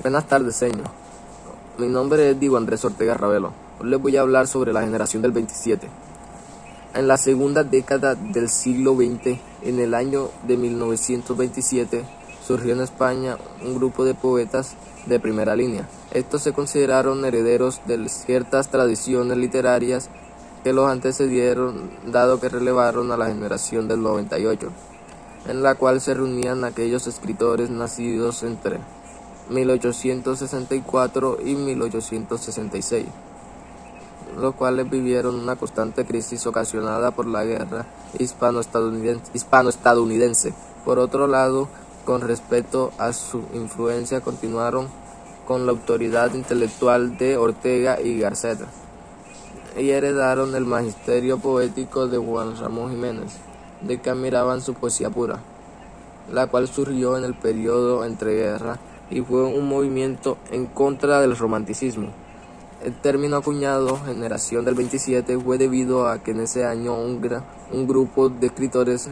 Buenas tardes, señor. Mi nombre es Diego Andrés Ortega Ravelo. Hoy les voy a hablar sobre la generación del 27. En la segunda década del siglo XX, en el año de 1927, surgió en España un grupo de poetas de primera línea. Estos se consideraron herederos de ciertas tradiciones literarias que los antecedieron, dado que relevaron a la generación del 98, en la cual se reunían aquellos escritores nacidos entre 1864 y 1866, los cuales vivieron una constante crisis ocasionada por la guerra hispano-estadounidense. Por otro lado, con respecto a su influencia, continuaron con la autoridad intelectual de Ortega y Gasset y heredaron el magisterio poético de Juan Ramón Jiménez, de que admiraban su poesía pura, la cual surgió en el periodo entreguerras y fue un movimiento en contra del romanticismo. El término acuñado generación del 27 fue debido a que en ese año un grupo de escritores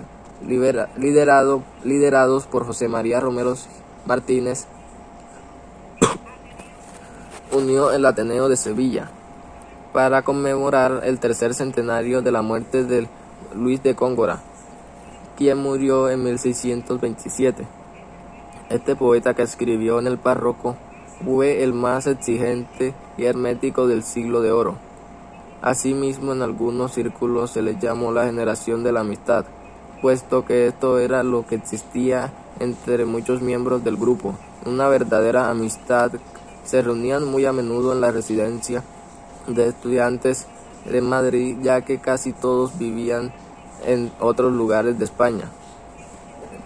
liderados por José María Romero Martínez unió el Ateneo de Sevilla para conmemorar el tercer centenario de la muerte de Luis de Góngora, quien murió en 1627. Este poeta, que escribió en el Barroco, fue el más exigente y hermético del Siglo de Oro. Asimismo, en algunos círculos se le llamó la generación de la amistad, puesto que esto era lo que existía entre muchos miembros del grupo, una verdadera amistad. Se reunían muy a menudo en la residencia de estudiantes de Madrid, ya que casi todos vivían en otros lugares de España.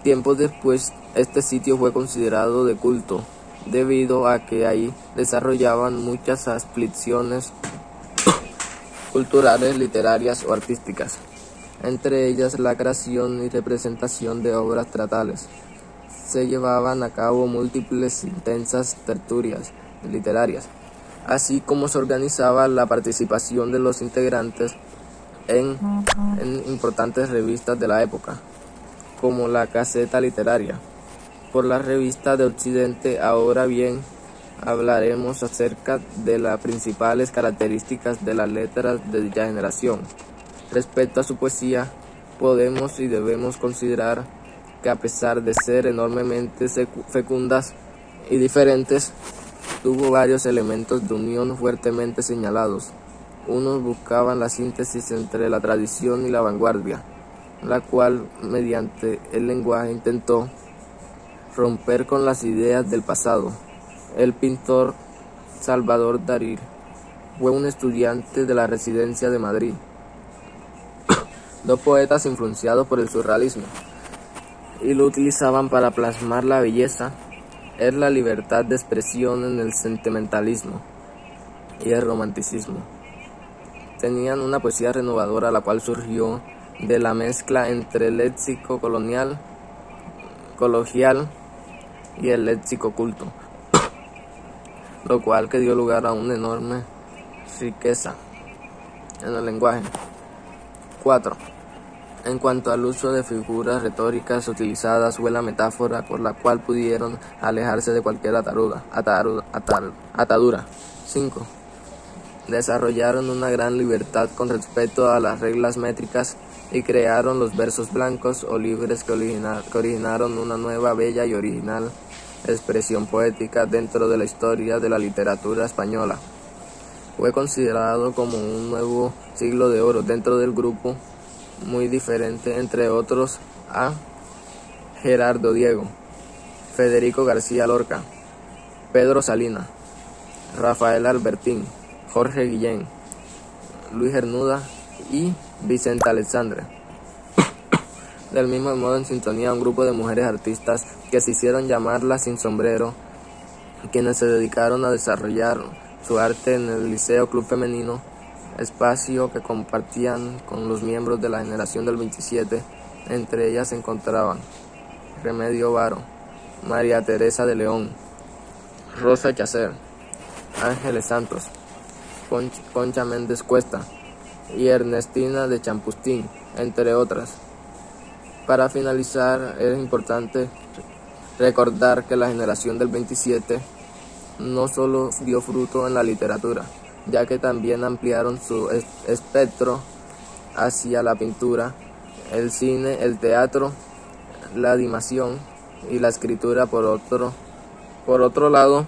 Tiempos después, este sitio fue considerado de culto, debido a que ahí desarrollaban muchas aflicciones culturales, literarias o artísticas, entre ellas la creación y representación de obras teatrales. Se llevaban a cabo múltiples intensas tertulias literarias, así como se organizaba la participación de los integrantes en importantes revistas de la época, como la Gaceta Literaria, por la Revista de Occidente. Ahora bien, hablaremos acerca de las principales características de las letras de dicha generación. Respecto a su poesía, podemos y debemos considerar que, a pesar de ser enormemente fecundas y diferentes, tuvo varios elementos de unión fuertemente señalados. Unos buscaban la síntesis entre la tradición y la vanguardia, la cual, mediante el lenguaje, intentó romper con las ideas del pasado. El pintor Salvador Dalí fue un estudiante de la Residencia de Madrid. Dos poetas influenciados por el surrealismo y lo utilizaban para plasmar la belleza, es la libertad de expresión en el sentimentalismo y el romanticismo. Tenían una poesía renovadora, la cual surgió de la mezcla entre el léxico coloquial y el léxico culto, lo cual que dio lugar a una enorme riqueza en el lenguaje. 4. En cuanto al uso de figuras retóricas utilizadas, fue la metáfora por la cual pudieron alejarse de cualquier atadura. 5. Desarrollaron una gran libertad con respecto a las reglas métricas y crearon los versos blancos o libres que originaron una nueva, bella y original expresión poética dentro de la historia de la literatura española. Fue considerado como un nuevo siglo de oro dentro del grupo, muy diferente, entre otros, a Gerardo Diego, Federico García Lorca, Pedro Salinas, Rafael Albertín, Jorge Guillén, Luis Cernuda y Vicente Alexandre. Del mismo modo, en sintonía, un grupo de mujeres artistas que se hicieron llamar las Sin Sombrero, quienes se dedicaron a desarrollar su arte en el Liceo Club Femenino, espacio que compartían con los miembros de la generación del 27. Entre ellas se encontraban Remedio Varo, María Teresa de León, Rosa Chacer, Ángeles Santos, Concha Méndez Cuesta y Ernestina de Champustín, entre otras. Para finalizar, es importante recordar que la generación del 27 no solo dio fruto en la literatura, ya que también ampliaron su espectro hacia la pintura, el cine, el teatro, la animación y la escritura. Por otro lado,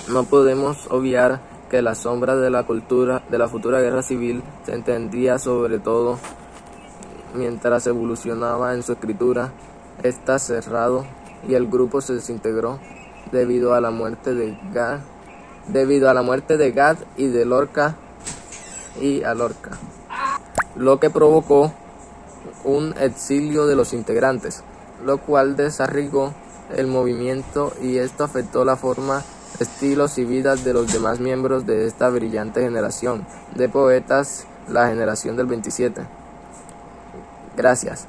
no podemos obviar que la sombra de la futura guerra civil se entendía sobre todo mientras evolucionaba en su escritura. Está cerrado y el grupo se desintegró debido a la muerte de Gad y de Lorca, lo que provocó un exilio de los integrantes, lo cual desarraigó el movimiento, y esto afectó la forma, estilos y vidas de los demás miembros de esta brillante generación de poetas, la generación del 27. Gracias.